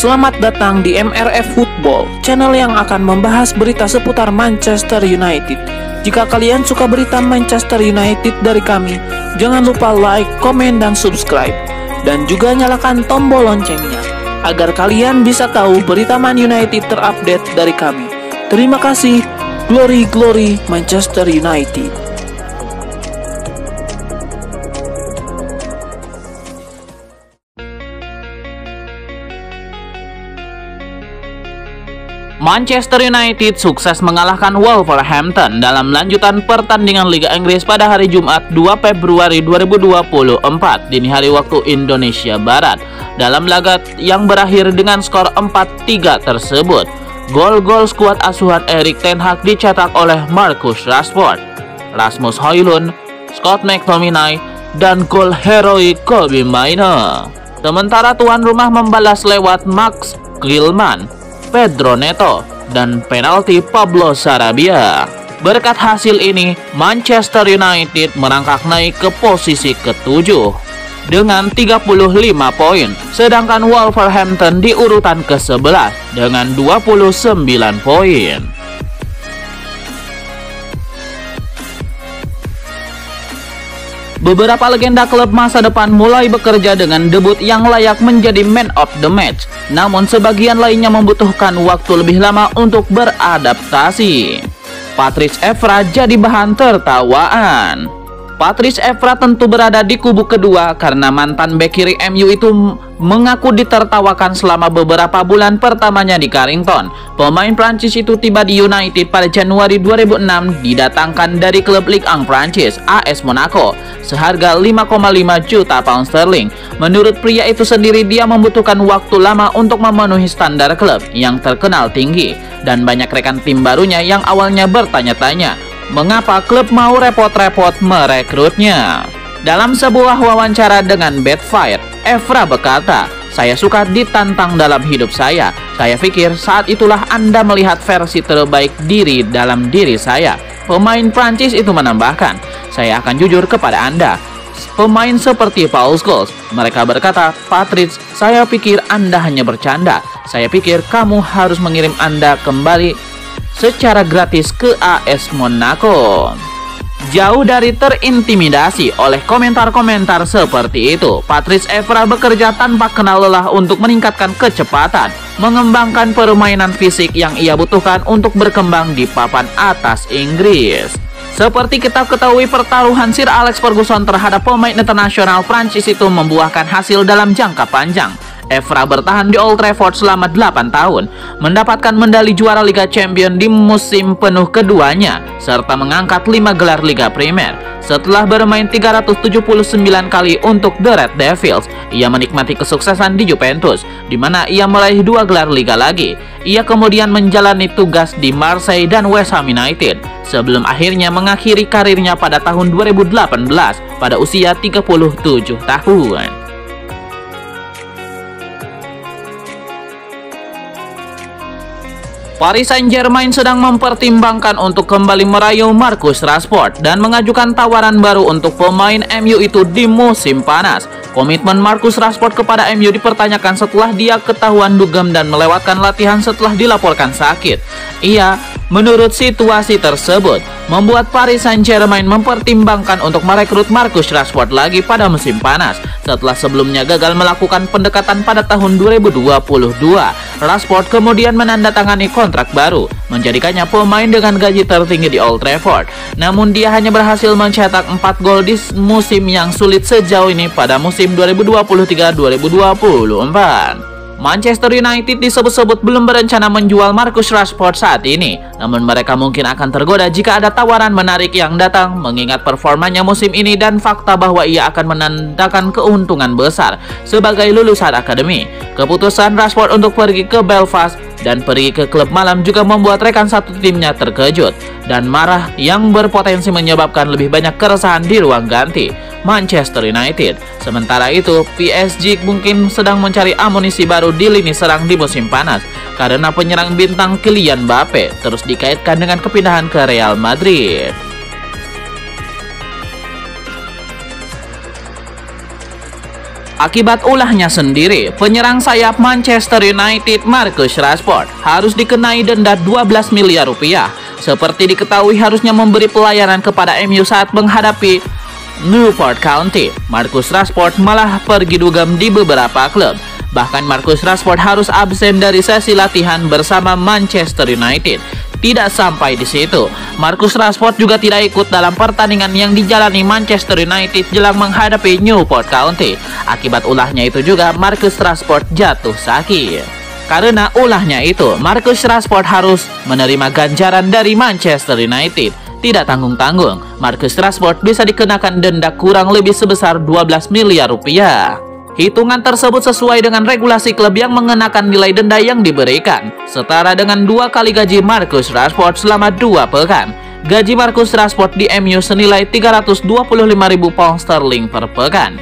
Selamat datang di MRF Football, channel yang akan membahas berita seputar Manchester United. Jika kalian suka berita Manchester United dari kami, jangan lupa like, komen, dan subscribe. Dan juga nyalakan tombol loncengnya, agar kalian bisa tahu berita Man United terupdate dari kami. Terima kasih, Glory Glory Manchester United. Manchester United sukses mengalahkan Wolverhampton dalam lanjutan pertandingan Liga Inggris pada hari Jumat 2 Februari 2024 dini hari waktu Indonesia Barat. Dalam laga yang berakhir dengan skor 4-3 tersebut, gol-gol skuad asuhan Erik ten Hag dicetak oleh Marcus Rashford, Rasmus Højlund, Scott McTominay, dan gol heroik Kobbie Mainoo. Sementara tuan rumah membalas lewat Max Gilman, Pedro Neto, dan penalti Pablo Sarabia. Berkat hasil ini, Manchester United merangkak naik ke posisi ke-7 dengan 35 poin, sedangkan Wolverhampton di urutan ke-11 dengan 29 poin. Beberapa legenda klub masa depan mulai bekerja dengan debut yang layak menjadi man of the match. Namun sebagian lainnya membutuhkan waktu lebih lama untuk beradaptasi. Patrice Evra jadi bahan tertawaan. Patrice Evra tentu berada di kubu kedua karena mantan bek kiri MU itu mengaku ditertawakan selama beberapa bulan pertamanya di Carrington. Pemain Prancis itu tiba di United pada Januari 2006, didatangkan dari klub Ligue 1 Prancis AS Monaco seharga 5,5 juta pound sterling. Menurut pria itu sendiri, dia membutuhkan waktu lama untuk memenuhi standar klub yang terkenal tinggi, dan banyak rekan tim barunya yang awalnya bertanya-tanya mengapa klub mau repot-repot merekrutnya. Dalam sebuah wawancara dengan Betfire, Evra berkata, "Saya suka ditantang dalam hidup saya. Saya pikir saat itulah Anda melihat versi terbaik diri dalam diri saya." Pemain Prancis itu menambahkan, "Saya akan jujur kepada Anda. Pemain seperti Paul Scholes, mereka berkata, 'Patrice, saya pikir Anda hanya bercanda. Saya pikir kamu harus mengirim Anda kembali secara gratis ke AS Monaco.'" Jauh dari terintimidasi oleh komentar-komentar seperti itu, Patrice Evra bekerja tanpa kenal lelah untuk meningkatkan kecepatan, mengembangkan permainan fisik yang ia butuhkan untuk berkembang di papan atas Inggris. Seperti kita ketahui, pertaruhan Sir Alex Ferguson terhadap pemain internasional Prancis itu membuahkan hasil dalam jangka panjang. Evra bertahan di Old Trafford selama 8 tahun, mendapatkan medali juara Liga Champions di musim penuh keduanya, serta mengangkat 5 gelar Liga Premier. Setelah bermain 379 kali untuk The Red Devils, ia menikmati kesuksesan di Juventus, di mana ia meraih 2 gelar Liga lagi. Ia kemudian menjalani tugas di Marseille dan West Ham United, sebelum akhirnya mengakhiri karirnya pada tahun 2018 pada usia 37 tahun. Paris Saint-Germain sedang mempertimbangkan untuk kembali merayu Marcus Rashford dan mengajukan tawaran baru untuk pemain MU itu di musim panas. Komitmen Marcus Rashford kepada MU dipertanyakan setelah dia ketahuan dugem dan melewatkan latihan setelah dilaporkan sakit. Ia, menurut situasi tersebut, membuat Paris Saint-Germain mempertimbangkan untuk merekrut Marcus Rashford lagi pada musim panas. Setelah sebelumnya gagal melakukan pendekatan pada tahun 2022, Rashford kemudian menandatangani kontrak baru, menjadikannya pemain dengan gaji tertinggi di Old Trafford. Namun dia hanya berhasil mencetak 4 gol di musim yang sulit sejauh ini pada musim 2023-2024. Manchester United disebut-sebut belum berencana menjual Marcus Rashford saat ini, namun mereka mungkin akan tergoda jika ada tawaran menarik yang datang, mengingat performanya musim ini dan fakta bahwa ia akan menandakan keuntungan besar sebagai lulusan akademi. Keputusan Rashford untuk pergi ke Belfast dan pergi ke klub malam juga membuat rekan satu timnya terkejut dan marah, yang berpotensi menyebabkan lebih banyak keresahan di ruang ganti Manchester United. Sementara itu, PSG mungkin sedang mencari amunisi baru di lini serang di musim panas karena penyerang bintang Kylian Mbappe terus dikaitkan dengan kepindahan ke Real Madrid. Akibat ulahnya sendiri, penyerang sayap Manchester United Marcus Rashford harus dikenai denda 12 miliar rupiah. Seperti diketahui harusnya memberi pelayanan kepada MU saat menghadapi Newport County. Marcus Rashford malah pergi dugem di beberapa klub. Bahkan Marcus Rashford harus absen dari sesi latihan bersama Manchester United. Tidak sampai di situ, Marcus Rashford juga tidak ikut dalam pertandingan yang dijalani Manchester United jelang menghadapi Newport County. Akibat ulahnya itu juga Marcus Rashford jatuh sakit. Karena ulahnya itu, Marcus Rashford harus menerima ganjaran dari Manchester United. Tidak tanggung-tanggung, Marcus Rashford bisa dikenakan denda kurang lebih sebesar 12 miliar rupiah. Hitungan tersebut sesuai dengan regulasi klub yang mengenakan nilai denda yang diberikan, setara dengan 2 kali gaji Marcus Rashford selama 2 pekan. Gaji Marcus Rashford di MU senilai 325.000 pound sterling per pekan.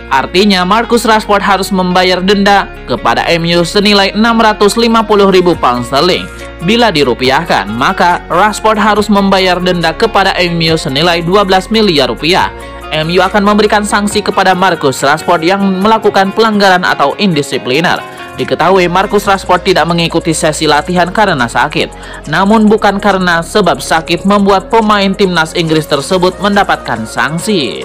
Artinya Marcus Rashford harus membayar denda kepada MU senilai 650.000 pound sterling. Bila dirupiahkan, maka Rashford harus membayar denda kepada MU senilai 12 miliar rupiah. MU akan memberikan sanksi kepada Marcus Rashford yang melakukan pelanggaran atau indisipliner. Diketahui Marcus Rashford tidak mengikuti sesi latihan karena sakit. Namun bukan karena sebab sakit membuat pemain timnas Inggris tersebut mendapatkan sanksi.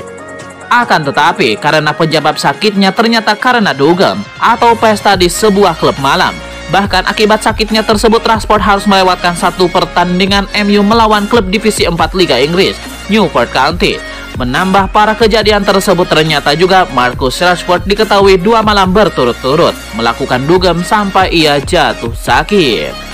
Akan tetapi karena penyebab sakitnya ternyata karena dugem atau pesta di sebuah klub malam. Bahkan akibat sakitnya tersebut Rashford harus melewatkan 1 pertandingan MU melawan klub divisi 4 Liga Inggris, Newport County. Menambah parah kejadian tersebut, ternyata juga Marcus Rashford diketahui 2 malam berturut-turut melakukan dugem sampai ia jatuh sakit.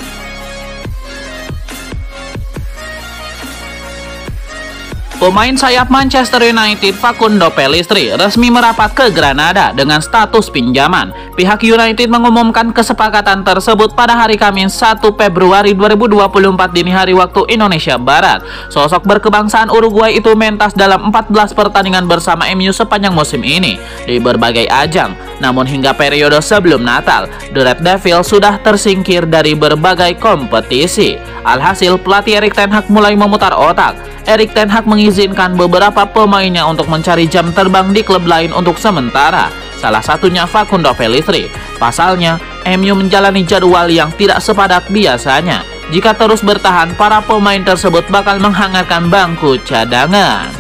Pemain sayap Manchester United Facundo Pellistri resmi merapat ke Granada dengan status pinjaman. Pihak United mengumumkan kesepakatan tersebut pada hari Kamis 1 Februari 2024 dini hari waktu Indonesia Barat. Sosok berkebangsaan Uruguay itu mentas dalam 14 pertandingan bersama MU sepanjang musim ini di berbagai ajang. Namun hingga periode sebelum Natal, The Red Devils sudah tersingkir dari berbagai kompetisi. Alhasil pelatih Erik ten Hag mulai memutar otak. Erik ten Hag mengizinkan beberapa pemainnya untuk mencari jam terbang di klub lain untuk sementara. Salah satunya Facundo Pellistri. Pasalnya, MU menjalani jadwal yang tidak sepadat biasanya. Jika terus bertahan, para pemain tersebut bakal menghangatkan bangku cadangan.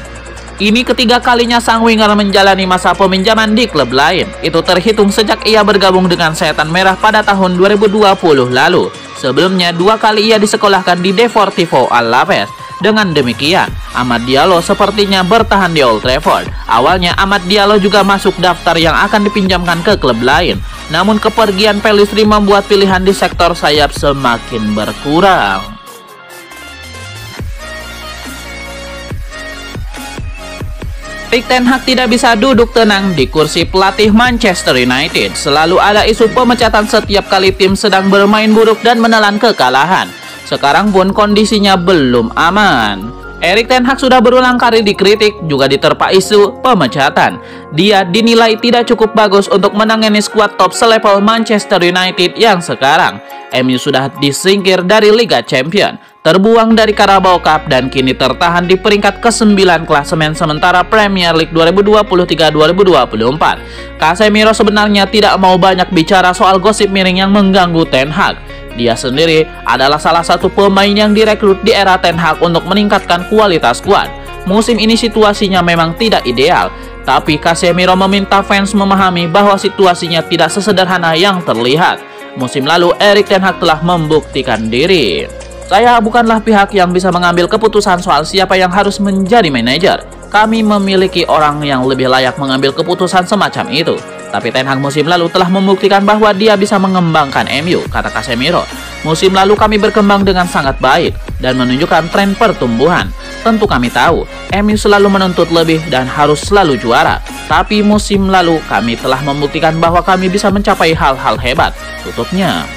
Ini ketiga kalinya sang winger menjalani masa peminjaman di klub lain. Itu terhitung sejak ia bergabung dengan Setan Merah pada tahun 2020 lalu. Sebelumnya 2 kali ia disekolahkan di Deportivo Alaves. Dengan demikian, Amad Diallo sepertinya bertahan di Old Trafford. Awalnya Amad Diallo juga masuk daftar yang akan dipinjamkan ke klub lain. Namun kepergian Pellistri membuat pilihan di sektor sayap semakin berkurang. Erik ten Hag tidak bisa duduk tenang di kursi pelatih Manchester United. Selalu ada isu pemecatan setiap kali tim sedang bermain buruk dan menelan kekalahan. Sekarang pun kondisinya belum aman. Erik ten Hag sudah berulang kali dikritik, juga diterpa isu pemecatan. Dia dinilai tidak cukup bagus untuk menangani skuad top selevel Manchester United yang sekarang. MU sudah disingkir dari Liga Champions, terbuang dari Carabao Cup, dan kini tertahan di peringkat ke-9 klasemen sementara Premier League 2023-2024. Casemiro sebenarnya tidak mau banyak bicara soal gosip miring yang mengganggu ten Hag. Dia sendiri adalah salah satu pemain yang direkrut di era ten Hag untuk meningkatkan kualitas skuad. Musim ini situasinya memang tidak ideal, tapi Casemiro meminta fans memahami bahwa situasinya tidak sesederhana yang terlihat. Musim lalu Erik ten Hag telah membuktikan diri. Saya bukanlah pihak yang bisa mengambil keputusan soal siapa yang harus menjadi manajer. Kami memiliki orang yang lebih layak mengambil keputusan semacam itu. Tapi ten Hag musim lalu telah membuktikan bahwa dia bisa mengembangkan MU, kata Casemiro. Musim lalu kami berkembang dengan sangat baik dan menunjukkan tren pertumbuhan. Tentu kami tahu, MU selalu menuntut lebih dan harus selalu juara. Tapi musim lalu kami telah membuktikan bahwa kami bisa mencapai hal-hal hebat, tutupnya.